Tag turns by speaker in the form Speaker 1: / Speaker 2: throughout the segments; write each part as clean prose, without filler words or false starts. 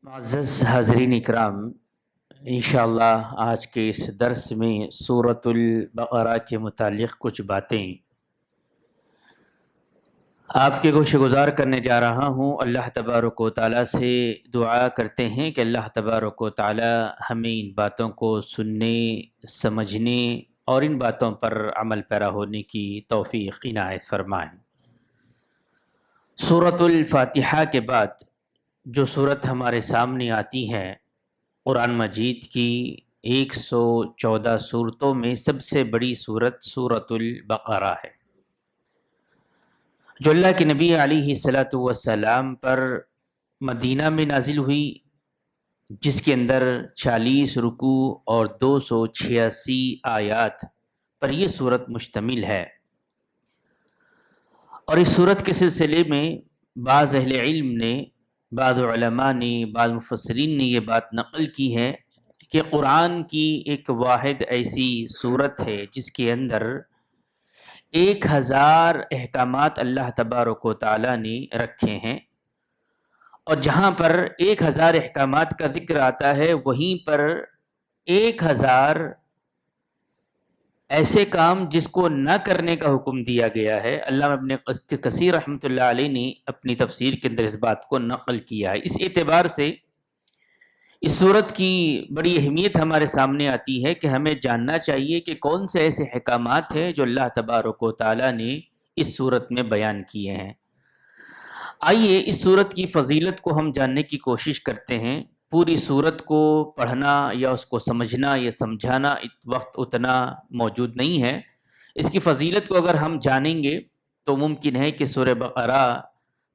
Speaker 1: معزز حاضرین اکرام، انشاءاللہ آج کے اس درس میں سورۃ البقرہ کے متعلق کچھ باتیں آپ کے گوش گزار کرنے جا رہا ہوں۔ اللہ تبارک و تعالیٰ سے دعا کرتے ہیں کہ اللہ تبارک و تعالیٰ ہمیں ان باتوں کو سننے، سمجھنے اور ان باتوں پر عمل پیرا ہونے کی توفیق عنایت فرمائیں۔ سورۃ الفاتحہ کے بعد جو صورت ہمارے سامنے آتی ہے، قرآن مجید کی 114 صورتوں میں سب سے بڑی صورت سورۃ البقرہ ہے، جو اللہ کے نبی علیہ الصلاۃ والسلام پر مدینہ میں نازل ہوئی، جس کے اندر 40 رکوع اور 286 آیات پر یہ صورت مشتمل ہے۔ اور اس صورت کے سلسلے میں بعض اہل علم نے، بعض علماء نے، بعض مفسرین نے یہ بات نقل کی ہے کہ قرآن کی ایک واحد ایسی صورت ہے جس کے اندر 1000 احکامات اللہ تبارک و تعالیٰ نے رکھے ہیں، اور جہاں پر 1000 احکامات کا ذکر آتا ہے وہیں پر 1000 ایسے کام جس کو نہ کرنے کا حکم دیا گیا ہے۔ علامہ ابن کثیر رحمۃ اللہ علیہ نے اپنی تفسیر کے اندر اس بات کو نقل کیا ہے۔ اس اعتبار سے اس صورت کی بڑی اہمیت ہمارے سامنے آتی ہے کہ ہمیں جاننا چاہیے کہ کون سے ایسے احکامات ہیں جو اللہ تبارک و تعالیٰ نے اس صورت میں بیان کیے ہیں۔ آئیے اس صورت کی فضیلت کو ہم جاننے کی کوشش کرتے ہیں۔ پوری صورت کو پڑھنا یا اس کو سمجھنا یا سمجھانا وقت اتنا موجود نہیں ہے۔ اس کی فضیلت کو اگر ہم جانیں گے تو ممکن ہے کہ سورہ بقرہ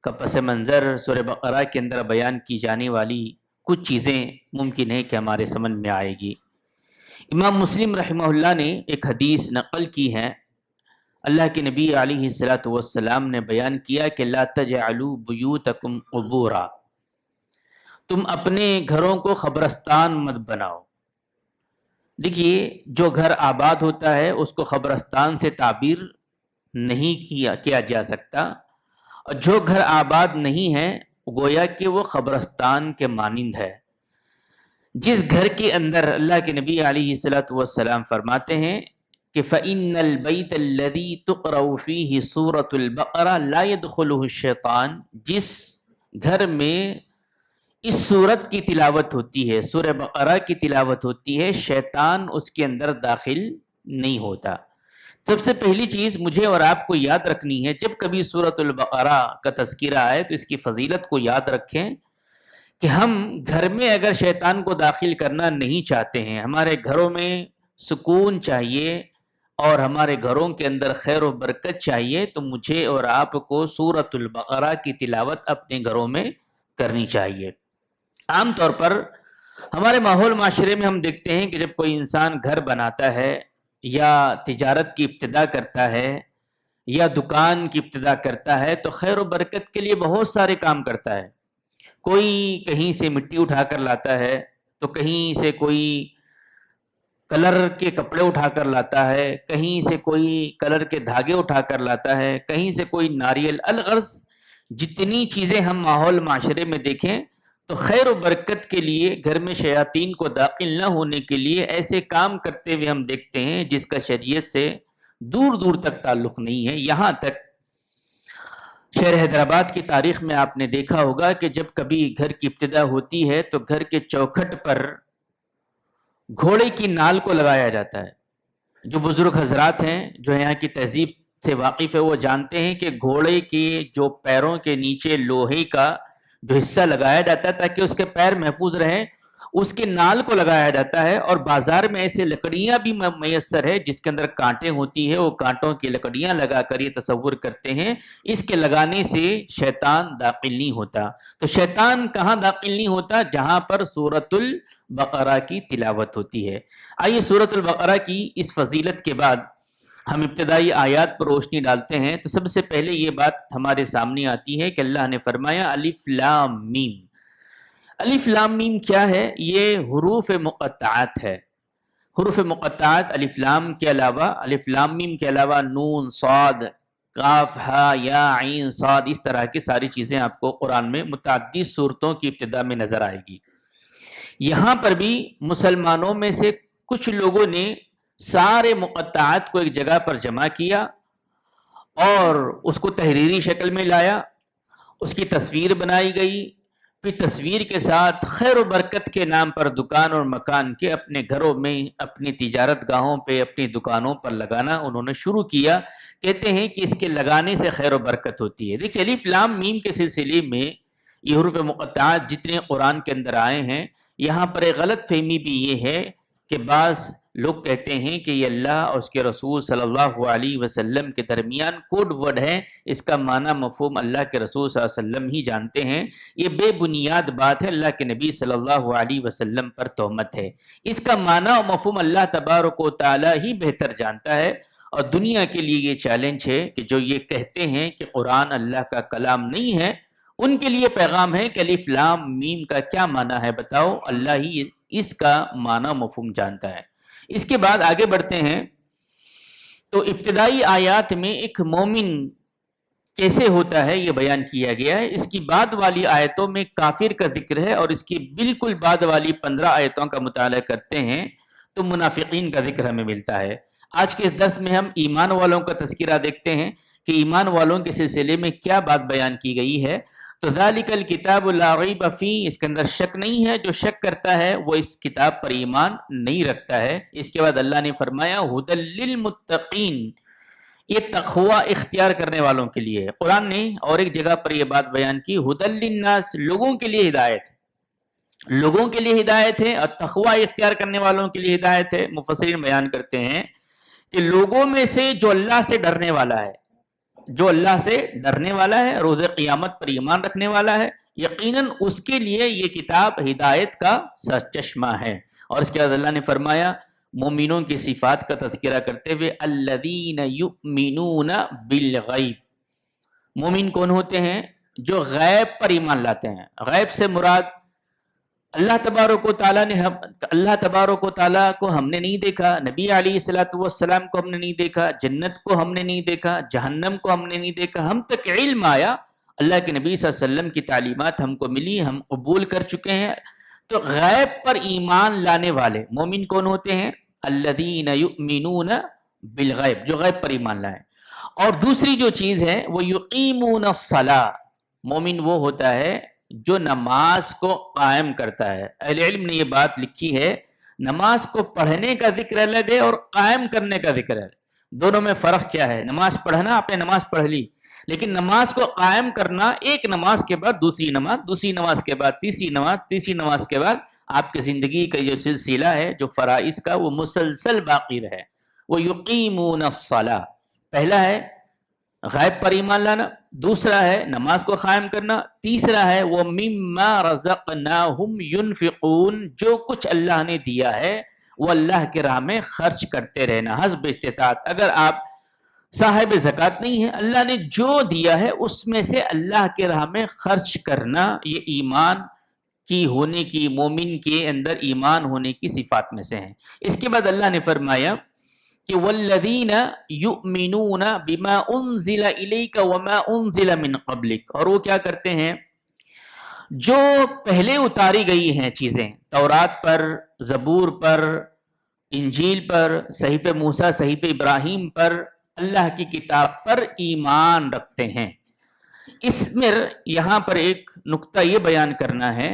Speaker 1: کا پس منظر، سورہ بقرہ کے اندر بیان کی جانے والی کچھ چیزیں ممکن ہے کہ ہمارے سمجھ میں آئے گی۔ امام مسلم رحمہ اللہ نے ایک حدیث نقل کی ہے۔ اللہ کے نبی علیہ الصلاۃ والسلام نے بیان کیا کہ لا تجعلوا بیوتکم قبورا، تم اپنے گھروں کو قبرستان مت بناؤ۔ دیکھیے، جو گھر آباد ہوتا ہے اس کو قبرستان سے تعبیر نہیں کیا جا سکتا، اور جو گھر آباد نہیں ہے گویا کہ وہ قبرستان کے مانند ہے۔ جس گھر کے اندر اللہ کے نبی علیہ الصلاۃ والسلام فرماتے ہیں کہ فَإِنَّ الْبَيْتَ الَّذِي تُقْرَأُ فِيهِ سُورَةُ الْبَقَرَةِ لَا يَدْخُلُهُ الشَّيْطَانُ، جس گھر میں اس صورت کی تلاوت ہوتی ہے، سورہ بقرہ کی تلاوت ہوتی ہے، شیطان اس کے اندر داخل نہیں ہوتا۔ سب سے پہلی چیز مجھے اور آپ کو یاد رکھنی ہے، جب کبھی سورۃ البقرہ کا تذکرہ آئے تو اس کی فضیلت کو یاد رکھیں کہ ہم گھر میں اگر شیطان کو داخل کرنا نہیں چاہتے ہیں، ہمارے گھروں میں سکون چاہیے اور ہمارے گھروں کے اندر خیر و برکت چاہیے، تو مجھے اور آپ کو سورۃ البقرہ کی تلاوت اپنے گھروں میں کرنی چاہیے۔ عام طور پر ہمارے ماحول معاشرے میں ہم دیکھتے ہیں کہ جب کوئی انسان گھر بناتا ہے یا تجارت کی ابتدا کرتا ہے یا دکان کی ابتدا کرتا ہے تو خیر و برکت کے لیے بہت سارے کام کرتا ہے۔ کوئی کہیں سے مٹی اٹھا کر لاتا ہے، تو کہیں سے کوئی کلر کے کپڑے اٹھا کر لاتا ہے، کہیں سے کوئی کلر کے دھاگے اٹھا کر لاتا ہے، کہیں سے کوئی ناریل، الغرض جتنی چیزیں ہم ماحول معاشرے میں دیکھیں تو خیر و برکت کے لیے، گھر میں شیاطین کو داخل نہ ہونے کے لیے ایسے کام کرتے ہوئے ہم دیکھتے ہیں جس کا شریعت سے دور دور تک تعلق نہیں ہے۔ یہاں تک شہر حیدرآباد کی تاریخ میں آپ نے دیکھا ہوگا کہ جب کبھی گھر کی ابتدا ہوتی ہے تو گھر کے چوکھٹ پر گھوڑے کی نال کو لگایا جاتا ہے۔ جو بزرگ حضرات ہیں، جو یہاں کی تہذیب سے واقف ہے، وہ جانتے ہیں کہ گھوڑے کے جو پیروں کے نیچے لوہے کا جو حصہ لگایا جاتا ہے تاکہ اس کے پیر محفوظ رہیں، اس کے نال کو لگایا جاتا ہے۔ اور بازار میں ایسے لکڑیاں بھی میسر ہے جس کے اندر کانٹے ہوتی ہے، وہ کانٹوں کی لکڑیاں لگا کر یہ تصور کرتے ہیں اس کے لگانے سے شیطان داخل نہیں ہوتا۔ تو شیطان کہاں داخل نہیں ہوتا؟ جہاں پر سورۃ البقرہ کی تلاوت ہوتی ہے۔ آئیے سورۃ البقرہ کی اس فضیلت کے بعد ہم ابتدائی آیات پر روشنی ڈالتے ہیں تو سب سے پہلے یہ بات ہمارے سامنے آتی ہے کہ اللہ نے فرمایا الف لام میم۔ الف لام میم کیا ہے؟ یہ حروف مقطعات ہے۔ حروف مقطعات الف لام کے علاوہ، الف لام میم کے علاوہ نون، صاد، کاف ہا یا عین صاد، اس طرح کی ساری چیزیں آپ کو قرآن میں متعدد صورتوں کی ابتدا میں نظر آئے گی۔ یہاں پر بھی مسلمانوں میں سے کچھ لوگوں نے سارے مقطعات کو ایک جگہ پر جمع کیا اور اس کو تحریری شکل میں لایا، اس کی تصویر بنائی گئی، پھر تصویر کے ساتھ خیر و برکت کے نام پر دکان اور مکان کے اپنے گھروں میں، اپنی تجارت گاہوں پہ، اپنی دکانوں پر لگانا انہوں نے شروع کیا۔ کہتے ہیں کہ اس کے لگانے سے خیر و برکت ہوتی ہے۔ دیکھیں الف لام میم کے سلسلے میں یہ حروف مقطعات جتنے قرآن کے اندر آئے ہیں، یہاں پر ایک غلط فہمی بھی یہ ہے کہ بعض لوگ کہتے ہیں کہ یہ اللہ اور اس کے رسول صلی اللہ علیہ وسلم کے درمیان کوڈ ورڈ ہے، اس کا معنی مفہوم اللہ کے رسول صلی اللہ علیہ وسلم ہی جانتے ہیں۔ یہ بے بنیاد بات ہے، اللہ کے نبی صلی اللہ علیہ وسلم پر تہمت ہے۔ اس کا معنی اور مفہوم اللہ تبارک و تعالی ہی بہتر جانتا ہے، اور دنیا کے لیے یہ چیلنج ہے کہ جو یہ کہتے ہیں کہ قرآن اللہ کا کلام نہیں ہے، ان کے لیے پیغام ہے کہ الف لام میم کا کیا معنی ہے بتاؤ، اللہ ہی اس کا معنی مفہوم جانتا ہے۔ اس کے بعد آگے بڑھتے ہیں تو ابتدائی آیات میں ایک مومن کیسے ہوتا ہے یہ بیان کیا گیا ہے۔ اس کی بعد والی آیتوں میں کافر کا ذکر ہے، اور اس کی بالکل بعد والی 15 آیتوں کا مطالعہ کرتے ہیں تو منافقین کا ذکر ہمیں ملتا ہے۔ آج کے اس درس میں ہم ایمان والوں کا تذکرہ دیکھتے ہیں کہ ایمان والوں کے سلسلے میں کیا بات بیان کی گئی ہے۔ تو ذالک الکتاب لا ریب فیہ، اس کے اندر شک نہیں ہے، جو شک کرتا ہے وہ اس کتاب پر ایمان نہیں رکھتا ہے۔ اس کے بعد اللہ نے فرمایا ھدی للمتقین، یہ تقوی اختیار کرنے والوں کے لیے ہے۔ قرآن نے اور ایک جگہ پر یہ بات بیان کی ھدی للناس، لوگوں کے لیے ہدایت ہے، لوگوں کے لیے ہدایت ہے، اور تقوی اختیار کرنے والوں کے لیے ہدایت ہے۔ مفسرین بیان کرتے ہیں کہ لوگوں میں سے جو اللہ سے ڈرنے والا ہے، جو اللہ سے ڈرنے والا ہے، روز قیامت پر ایمان رکھنے والا ہے، یقیناً اس کے لیے یہ کتاب ہدایت کا سرچشمہ ہے۔ اور اس کے بعد اللہ نے فرمایا مومنوں کی صفات کا تذکرہ کرتے ہوئے الذین یؤمنون بالغیب، مومن کون ہوتے ہیں؟ جو غیب پر ایمان لاتے ہیں۔ غیب سے مراد اللہ تبارک و تعالیٰ نے اللہ تبارک و تعالیٰ کو ہم نے نہیں دیکھا، نبی علیہ الصلوۃ والسلام کو ہم نے نہیں دیکھا، جنت کو ہم نے نہیں دیکھا، جہنم کو ہم نے نہیں دیکھا، ہم تک علم آیا، اللہ کے نبی صلی اللہ علیہ وسلم کی تعلیمات ہم کو ملی، ہم قبول کر چکے ہیں۔ تو غیب پر ایمان لانے والے مومن کون ہوتے ہیں؟ الذین یؤمنون بالغیب، جو غیب پر ایمان لائیں۔ اور دوسری جو چیز ہے وہ یقیمون الصلاۃ، مومن وہ ہوتا ہے جو نماز کو قائم کرتا ہے۔ اہل علم نے یہ بات لکھی ہے، نماز کو پڑھنے کا ذکر الگ ہے اور قائم کرنے کا ذکر ہے، دونوں میں فرق کیا ہے؟ نماز پڑھنا، آپ نے نماز پڑھ لی، لیکن نماز کو قائم کرنا ایک نماز کے بعد دوسری نماز، دوسری نماز کے بعد تیسری نماز، تیسری نماز کے بعد آپ کی زندگی کا جو سلسلہ ہے، جو فرائض کا، وہ مسلسل باقی رہے۔ وہ یقیمون الصلاۃ، پہلا ہے غیب پر ایمان لانا، دوسرا ہے نماز کو قائم کرنا، تیسرا ہے وہ مما رزقناہم ینفقون، جو کچھ اللہ نے دیا ہے وہ اللہ کے راہ میں خرچ کرتے رہنا حسب استطاعت۔ اگر آپ صاحب زکوٰۃ نہیں ہے، اللہ نے جو دیا ہے اس میں سے اللہ کے راہ میں خرچ کرنا، یہ ایمان کی ہونے کی، مومن کے اندر ایمان ہونے کی صفات میں سے ہیں۔ اس کے بعد اللہ نے فرمایا کہ والذین یؤمنون بما انزل الیک وما انزل من قبلک، اور وہ کیا کرتے ہیں؟ جو پہلے اتاری گئی ہیں چیزیں، تورات پر، زبور پر، انجیل پر، صحیفہ موسیٰ، صحیفہ ابراہیم پر، اللہ کی کتاب پر ایمان رکھتے ہیں۔ اس میں یہاں پر ایک نقطہ یہ بیان کرنا ہے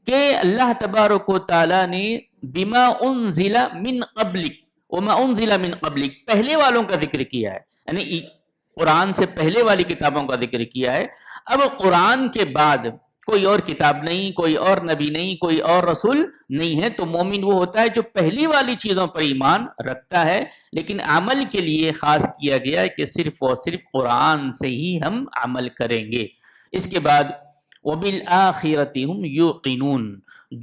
Speaker 1: کہ اللہ تبارک و تعالیٰ نے بما انزل من قبلک وما انزل من قبلک، پہلے والوں کا ذکر کیا ہے، یعنی قرآن سے پہلے والی کتابوں کا ذکر کیا ہے۔ اب قرآن کے بعد کوئی اور کتاب نہیں، کوئی اور نبی نہیں، کوئی اور رسول نہیں ہے، تو مومن وہ ہوتا ہے جو پہلی والی چیزوں پر ایمان رکھتا ہے، لیکن عمل کے لیے خاص کیا گیا ہے کہ صرف اور صرف قرآن سے ہی ہم عمل کریں گے۔ اس کے بعد وَبِالْآخِرَةِ هُمْ يُوقِنُونَ،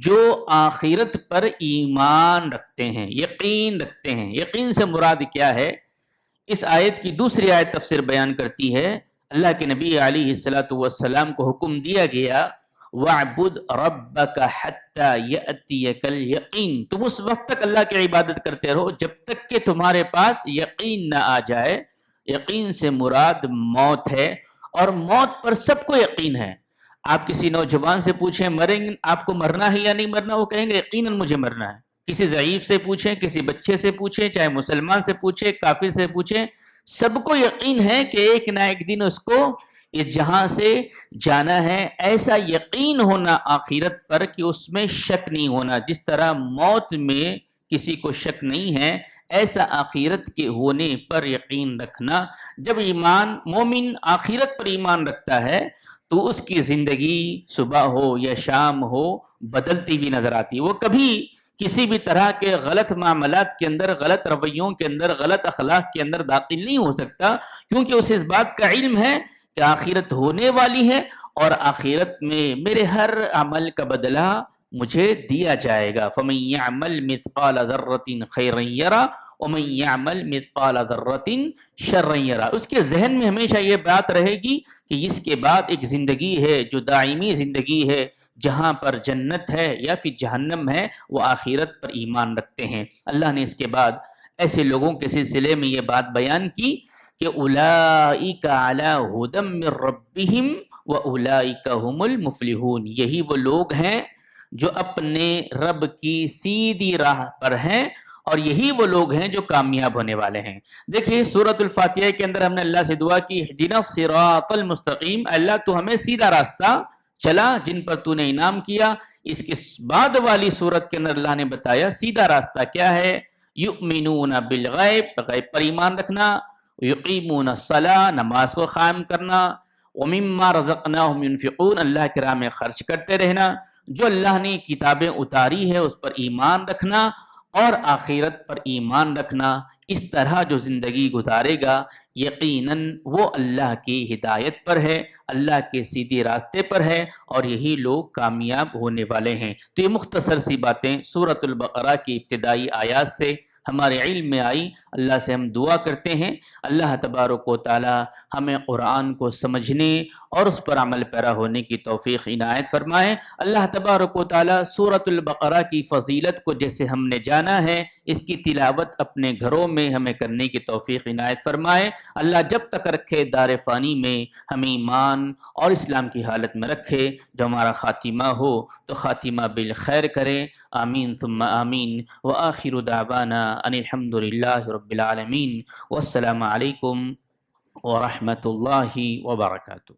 Speaker 1: جو آخرت پر ایمان رکھتے ہیں، یقین رکھتے ہیں۔ یقین سے مراد کیا ہے؟ اس آیت کی دوسری آیت تفسیر بیان کرتی ہے، اللہ کے نبی علیہ الصلوۃ والسلام کو حکم دیا گیا وَاعْبُدْ رَبَّكَ حَتَّى يَأْتِيَكَ الْيَقِينُ، تم اس وقت تک اللہ کی عبادت کرتے رہو جب تک کہ تمہارے پاس یقین نہ آ جائے، یقین سے مراد موت ہے، اور موت پر سب کو یقین ہے۔ آپ کسی نوجوان سے پوچھیں مریں گے، آپ کو مرنا ہے یا نہیں مرنا، وہ کہیں گے یقیناً مجھے مرنا ہے۔ کسی ضعیف سے پوچھیں، کسی بچے سے پوچھیں، چاہے مسلمان سے پوچھیں، کافر سے پوچھیں، سب کو یقین ہے کہ ایک نہ ایک دن اس کو اس جہاں سے جانا ہے۔ ایسا یقین ہونا آخرت پر کہ اس میں شک نہیں ہونا، جس طرح موت میں کسی کو شک نہیں ہے، ایسا آخرت کے ہونے پر یقین رکھنا۔ جب مومن آخرت پر ایمان رکھتا ہے تو اس کی زندگی صبح ہو یا شام ہو بدلتی ہوئی نظر آتی ہے۔ وہ کبھی کسی بھی طرح کے غلط معاملات کے اندر، غلط رویوں کے اندر، غلط اخلاق کے اندر داخل نہیں ہو سکتا، کیونکہ اسے اس بات کا علم ہے کہ آخرت ہونے والی ہے، اور آخرت میں میرے ہر عمل کا بدلہ مجھے دیا جائے گا۔ فَمَن يَعْمَلْ مِثْقَالَ ذَرَّةٍ خَيْرًا يَرَهُ وَمَن يَعْمَلْ مِثْقَالَ ذَرَّةٍ شَرًّا يَرَهُ۔ اس کے ذہن میں ہمیشہ یہ بات رہے گی کہ اس کے بعد ایک زندگی ہے جو دائمی زندگی ہے، جہاں پر جنت ہے یا پھر جہنم ہے۔ وہ آخرت پر ایمان رکھتے ہیں۔ اللہ نے اس کے بعد ایسے لوگوں کے سلسلے میں یہ بات بیان کی کہ اولئک علی ھدی من ربہم واولئک ھم المفلحون۔ یہی وہ لوگ ہیں جو اپنے رب کی سیدھی راہ پر ہیں، اور یہی وہ لوگ ہیں جو کامیاب ہونے والے ہیں۔ دیکھیں سورۃ الفاتحہ کے اندر ہم نے اللہ سے دعا کی اہدنا الصراط المستقیم، اللہ تو ہمیں سیدھا راستہ چلا جن پر تو نے انعام کیا۔ اس کے بعد والی سورت کے اندر اللہ نے بتایا سیدھا راستہ کیا ہے، یؤمنون بالغیب، غیب پر ایمان رکھنا، یقیمون الصلاۃ، نماز کو قائم کرنا، ومما رزقناہم ينفقون، اللہ کے راہ میں خرچ کرتے رہنا، جو اللہ نے کتابیں اتاری ہے اس پر ایمان رکھنا، اور آخرت پر ایمان رکھنا۔ اس طرح جو زندگی گزارے گا یقیناً وہ اللہ کی ہدایت پر ہے، اللہ کے سیدھے راستے پر ہے، اور یہی لوگ کامیاب ہونے والے ہیں۔ تو یہ مختصر سی باتیں سورۃ البقرہ کی ابتدائی آیات سے ہمارے علم میں آئی۔ اللہ سے ہم دعا کرتے ہیں اللہ تبارک و تعالی ہمیں قرآن کو سمجھنے اور اس پر عمل پیرا ہونے کی توفیق عنایت فرمائے۔ اللہ تبارک و تعالی سورۃ البقرہ کی فضیلت کو جیسے ہم نے جانا ہے، اس کی تلاوت اپنے گھروں میں ہمیں کرنے کی توفیق عنایت فرمائے۔ اللہ جب تک رکھے دار فانی میں ہمیں ایمان اور اسلام کی حالت میں رکھے، جو ہمارا خاتمہ ہو تو خاتمہ بالخیر کرے۔ آمین ثم آمین۔ وآخر دعوانا ان الحمد للہ رب العالمین، والسلام علیکم ورحمۃ اللہ وبرکاتہ۔